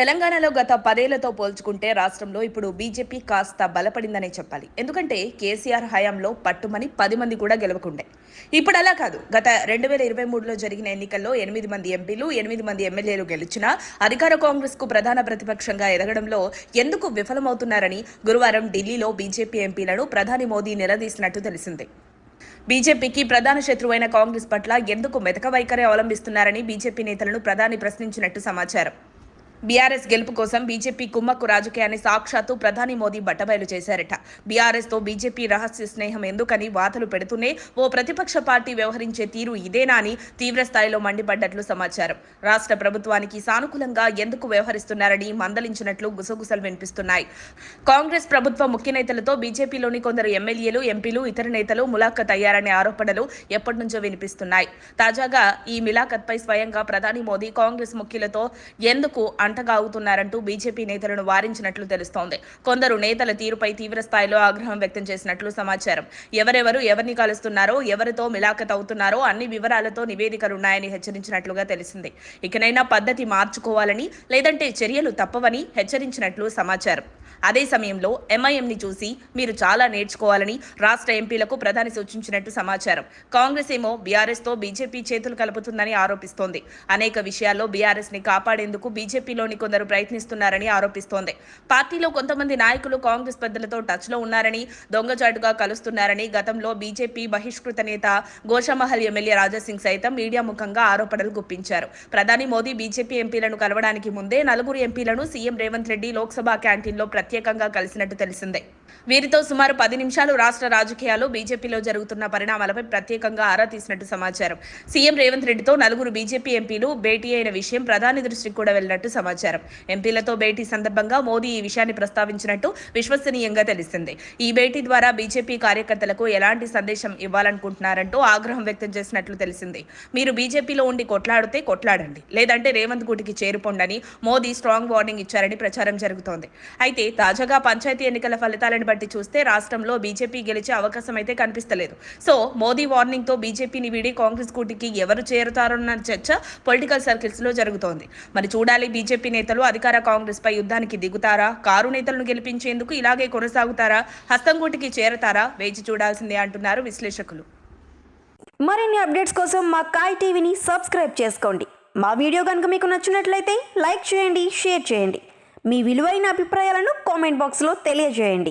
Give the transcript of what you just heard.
తెలంగాణలో గత 10 ఏళ్లతో పోల్చుకుంటే రాష్ట్రంలో ఇప్పుడు బీజేపీ కాస్త బలపడిందనే చెప్పాలి. ఎందుకంటే కేసీఆర్ హయాంలో పట్టుమని 10 మంది కూడా గెలవకుండే. ఇప్పుడు అలా కాదు. గత 2023లో జరిగిన ఎన్నికల్లో 8 మంది ఎంపీలు, 8 మంది ఎమ్మెల్యేలు గెలిచినా అధికార కాంగ్రెస్కు ప్రధాన ప్రతిపక్షంగా ఎదగడంలో ఎందుకు విఫలమవుతున్నారని గురువారం ఢిల్లీలో బీజేపీ ఎంపీలను ప్రధాని మోదీ నిలదీసినట్టు తెలిసింది. బీజేపీకి ప్రధాన శత్రువైన కాంగ్రెస్ పట్ల ఎందుకు మెతక వైఖరి అవలంబిస్తున్నారని బీజేపీ నేతలను ప్రధాని ప్రశ్నించినట్టు సమాచారం. బీఆర్ఎస్ గెలుపు కోసం బీజేపీ కుమ్మక్కు రాజకీయాన్ని సాక్షాత్తు ప్రధాని మోదీ బట్టబయలు చేశారట. బీఆర్ఎస్తో బీజేపీ రహస్య స్నేహం ఎందుకని వాతలు పెడుతూనే ఓ ప్రతిపక్ష పార్టీ వ్యవహరించే తీరు ఇదేనా అని తీవ్రస్థాయిలో మండిపడ్డట్లు సమాచారం. రాష్ట్ర ప్రభుత్వానికి సానుకూలంగా ఎందుకు వ్యవహరిస్తున్నారని మందలించినట్లు గుసగుసలు వినిపిస్తున్నాయి. కాంగ్రెస్ ప్రభుత్వ ముఖ్య నేతలతో బీజేపీలోని కొందరు ఎమ్మెల్యేలు, ఎంపీలు, ఇతర నేతలు ములాఖత్ అయ్యారనే ఆరోపణలు ఎప్పటి నుంచో వినిపిస్తున్నాయి. తాజాగా ఈ మిలాఖత్పై స్వయంగా ప్రధాని మోదీ కాంగ్రెస్ ముఖ్యులతో ఎందుకు అంటగాగుతున్నారంటూ బీజేపీ నేతలను వారించినట్లు తెలుస్తోంది. కొందరు నేతల తీరుపై తీవ్ర స్థాయిలో ఆగ్రహం వ్యక్తం చేసినట్లు సమాచారం. ఎవరెవరు ఎవరిని కలుస్తున్నారో, ఎవరితో మిలాఖత్ అవుతున్నారో అన్ని వివరాలతో నివేదికలున్నాయని హెచ్చరించినట్లుగా తెలిసింది. ఇకనైనా పద్ధతి మార్చుకోవాలని, లేదంటే చర్యలు తప్పవని హెచ్చరించినట్లు సమాచారం. అదే సమయంలో ఎంఐఎంని చూసి మీరు చాలా నేర్చుకోవాలని రాష్ట్ర ఎంపీలకు ప్రధాని సూచించినట్టు సమాచారం. కాంగ్రెస్ ఏమో బీఆర్ఎస్తో బీజేపీ చేతులు కలుపుతుందని ఆరోపిస్తోంది. అనేక విషయాల్లో బీఆర్ఎస్ని కాపాడేందుకు బీజేపీలోని కొందరు ప్రయత్నిస్తున్నారని ఆరోపిస్తోంది. పార్టీలో కొంతమంది నాయకులు కాంగ్రెస్ పెద్దలతో టచ్లో ఉన్నారని, దొంగచాటుగా కలుస్తున్నారని గతంలో బీజేపీ బహిష్కృత నేత గోషామహల్ ఎమ్మెల్యే రాజాసింగ్ సైతం మీడియా ముఖంగా ఆరోపణలు గుప్పించారు. ప్రధాని మోదీ బీజేపీ ఎంపీలను కలవడానికి ముందే 4 ఎంపీలను సీఎం రేవంత్ రెడ్డి లోక్సభ క్యాంటీన్లో ప్రత్యేకంగా కలిసినట్టు తెలిసిందే. వీరితో సుమారు 10 నిమిషాలు రాష్ట్ర రాజకీయాల్లో బీజేపీలో జరుగుతున్న పరిణామాలపై ప్రత్యేకంగా ఆరా తీసినట్టు సమాచారం. సీఎం రేవంత్ రెడ్డితో 4 బీజేపీ ఎంపీలు భేటీ అయిన విషయం ప్రధాని దృష్టికి కూడా వెళ్లినట్టు సమాచారం. ఎంపీలతో భేటీ సందర్భంగా మోదీ ఈ విషయాన్ని ప్రస్తావించినట్టు విశ్వసనీయంగా తెలిసింది. ఈ భేటీ ద్వారా బీజేపీ కార్యకర్తలకు ఎలాంటి సందేశం ఇవ్వాలనుకుంటున్నారంటూ ఆగ్రహం వ్యక్తం చేసినట్లు తెలిసింది. మీరు బీజేపీలో ఉండి కొట్లాడితే కొట్లాడండి, లేదంటే రేవంత్ గుటికి చేరుకోండని మోదీ స్ట్రాంగ్ వార్నింగ్ ఇచ్చారని ప్రచారం జరుగుతోంది. అయితే తాజాగా పంచాయతీ ఎన్నికల ఫలితాలను బట్టి చూస్తే రాష్ట్రంలో బీజేపీ గెలిచే అవకాశం అయితే కనిపిస్తలేదు. సో మోదీ వార్నింగ్ తో బీజేపీని వీడి కాంగ్రెస్ కూటికి ఎవరు చేరుతారన్న చర్చ పొలిటికల్ సర్కిల్స్ లో జరుగుతోంది. మరి చూడాలి, బీజేపీ నేతలు అధికార కాంగ్రెస్ పై యుద్ధానికి దిగుతారా, కారు నేతలను గెలిపించేందుకు ఇలాగే కొనసాగుతారా, హస్తంగూటికి చేరతారా, వేచి చూడాల్సిందే అంటున్నారు విశ్లేషకులు. మరిన్ని అప్డేట్స్ కోసం మా కాయ్ టీవీని సబ్స్క్రైబ్ చేసుకోండి. మా వీడియో కనుక మీకు నచ్చినట్లయితే లైక్ చేయండి, షేర్ చేయండి. మీ విలువైన అభిప్రాయాలను కామెంట్ బాక్స్లో తెలియజేయండి.